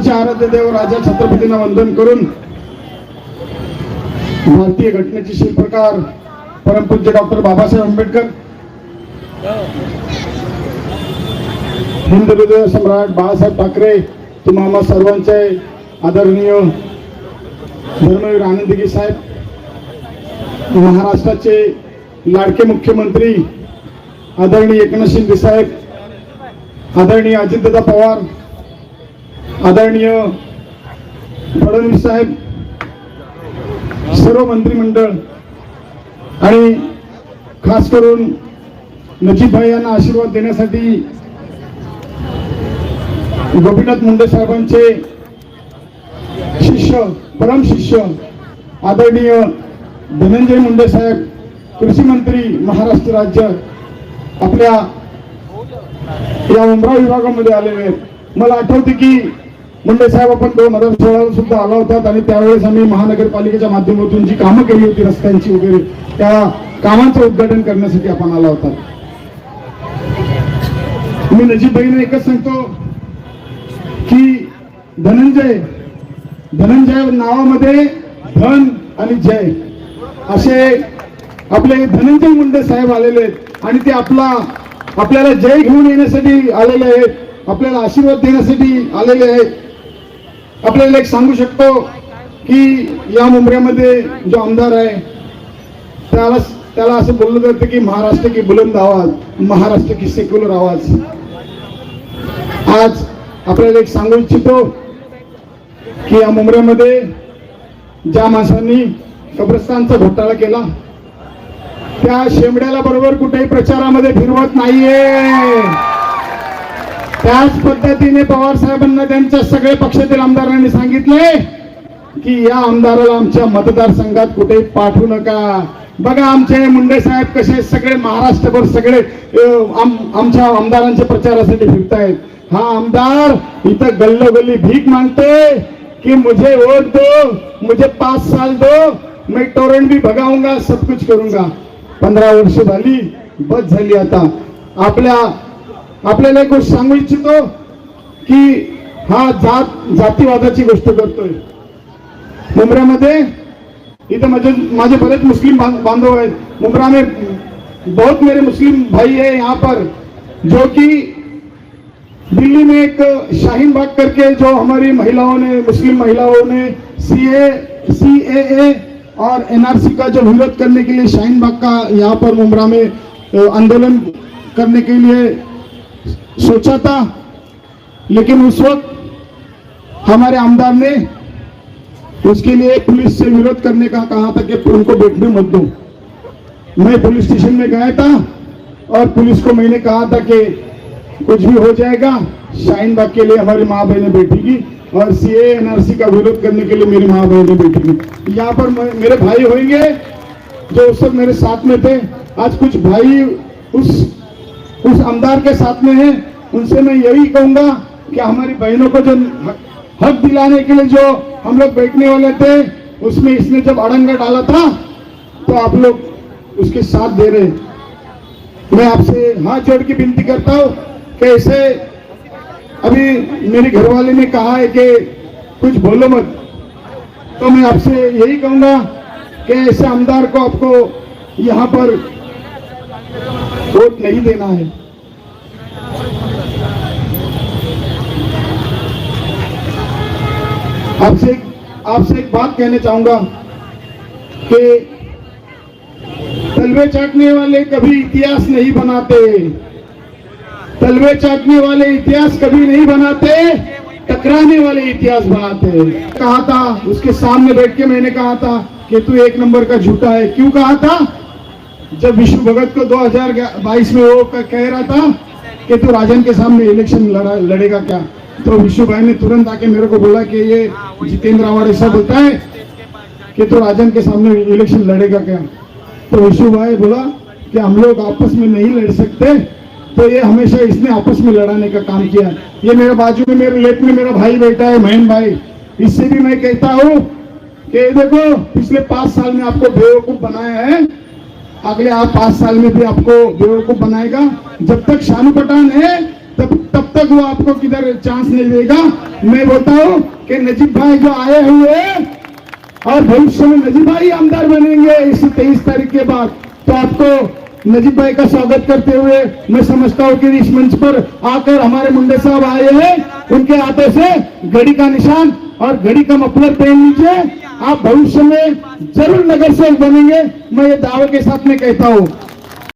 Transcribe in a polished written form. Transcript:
आमचे आराध्य देव राजा छत्रपतींना वंदन करून भारतीय घटनेचे शिल्पकार परमपूज्य डॉक्टर बाबासाहेब आंबेडकर, हिंद हृदय सम्राट बाळासाहेब ठाकरे, तुम्हा सर्वांचे आदरणीय धर्मवीर आनंदगी साहेब, महाराष्ट्राचे लाडके मुख्यमंत्री आदरणीय एकनाथ शिंदे साहेब, आदरणीय अजितदादा पवार, आदरणीय फडणवीस साहेब, सर्व मंत्रिमंडळ आणि खास करून नजीब भाई यांना आशीर्वाद देण्यासाठी गोपीनाथ मुंडे साहेबांचे शिष्य, परम शिष्य आदरणीय धनंजय मुंडे साहेब, कृषी मंत्री महाराष्ट्र राज्य, आपल्या या उमराव विभागामध्ये आलेले आहेत. मला आठवते की मुंडे साहेब आपण 2016 सुद्धा आला होतात आणि त्यावेळेस आम्ही महानगरपालिकेच्या माध्यमातून जी कामं केली होती रस्त्यांची वगैरे, त्या कामांचं उद्घाटन करण्यासाठी आपण आला होता. मी नजीब भाईने एकच सांगतो की धनंजय नावामध्ये धन आणि जय असे आपले धनंजय मुंडे साहेब आलेले आहेत आणि ते आपल्याला जय घेऊन येण्यासाठी आलेले आहेत, आपल्याला आशीर्वाद देण्यासाठी आलेले आहेत. आपल्याला एक सांगू शकतो की या मुंबईमध्ये जो आमदार आहे त्याला असं बोललं जातं की महाराष्ट्र की बुलंद आवाज, महाराष्ट्र की सेक्युलर आवाज. आज आपल्याला एक सांगू इच्छितो की या मुंबईमध्ये ज्या माणसांनी कब्रस्तानचा घोटाळा केला त्या शेंबड्याला बरोबर कुठेही प्रचारामध्ये फिरवत नाहीये. त्याच पद्धतीने पवार साहेबांना त्यांच्या सगळे पक्षातील आमदारांनी सांगितले की या आमदाराला आमच्या मतदारसंघात कुठेही पाठवू नका. बघा आमचे मुंडे साहेब कसे सगळे महाराष्ट्रभर सगळे आमच्या आमदारांच्या प्रचारासाठी फिरतायत. हा आमदार इथं गल्लोगल्ली भीक मांगते कि मुझे वोट दो, मुझे 5 साल दो, मैं टोरेंट भी भगाऊंगा, सब कुछ करूंगा. 15 वर्ष झाली, बस झाली. आता आपल्याला एक गोष्ट सांगू इच्छितो की हा जातीवादाची गोष्ट करतोय मुंबईमध्ये. इथं माझे बरेच मुस्लिम बांधव आहेत. मुंबई में बहुत मेरे मुस्लिम भाई है यहाँ पर, जो कि दिल्ली में एक शाहीन बाग करके जो हमारी महिलाओं ने, मुस्लिम महिलाओं ने CAA और NRC का जो विरोध करने के लिए शाहीन बाग का यहाँ पर मुंब्रा में आंदोलन करने के लिए सोचा था, लेकिन उस वक्त हमारे आमदार ने उसके लिए पुलिस से विरोध करने का कहा था कि उनको बैठने मत दो. मैं पुलिस स्टेशन में गया था और पुलिस को मैंने कहा था कि कुछ भी हो जाएगा, शाहीन बाग के लिए हमारी माँ बहनें बैठेगी और CAA NRC का विरोध करने के लिए मेरी माँ बहनें बैठेगी. यहाँ पर मेरे भाई होंगे जो उस वक्त मेरे साथ में थे. आज कुछ भाई उस आमदार के साथ में हैं. उनसे मैं यही कहूंगा कि हमारी बहनों को जो हक दिलाने के लिए जो हम लोग बैठने वाले थे, उसमें इसने जब अड़ंगा डाला था तो आप लोग उसके साथ दे रहे. मैं आपसे हाथ जोड़ के विनती करता हूँ कि ऐसे अभी मेरे घरवाले ने कहा है कि कुछ बोलो मत, तो मैं आपसे यही कहूंगा कि ऐसे आमदार को आपको यहाँ पर वोट नहीं देना है. आपसे एक बात कहना चाहूंगा कि तलवे चाटने वाले कभी इतिहास नहीं बनाते. तलवे चाटने वाले इतिहास कभी नहीं बनाते, टकराने वाले इतिहास बनाते. कहा था उसके सामने बैठ के मैंने कहा था कि तू 1 नंबर का झूठा है. क्यों कहा था? जब विष्णु भगत को 2022 में वो कह रहा था कि तू राजन के सामने इलेक्शन लड़ेगा क्या, तो विष्णु भाई ने तुरंत आके मेरे को बोला कि ये जितेंद्र आवाड़ ऐसा बोलता है कि तू राजन के सामने इलेक्शन लड़ेगा क्या. तो विष्णु भाई बोला कि हम लोग आपस में नहीं लड़ सकते, तो ये हमेशा इसने आपस में लड़ाने का काम किया. ये मेरे बाजू में मेरे लेफ्ट में मेरा भाई बैठा है, महीन भाई. इससे भी मैं कहता हूँ कि देखो पिछले 5 साल में आपको बेवकूफ बनाया है, अगले 5 साल में भी आपको बेवकूफ बनाएगा. जब तक शानू पठान है तब तक वो आपको किधर चांस नहीं देगा। मैं बोलता हूँ कि नजीब भाई जो आए हुए और भविष्य में नजीब भाई आमदार बनेंगे इस 23 तारीख के बाद, तो आपको नजीब भाई का स्वागत करते हुए मैं समझता हूँ कि इस मंच पर आकर हमारे मुंडे साहब आए हैं, उनके हाथों से घड़ी का निशान और घड़ी का मफलर पहन लीजिए। आप भविष्य में जरूर नगर सेवक बनेंगे, मैं ये दावे के साथ में कहता हूँ।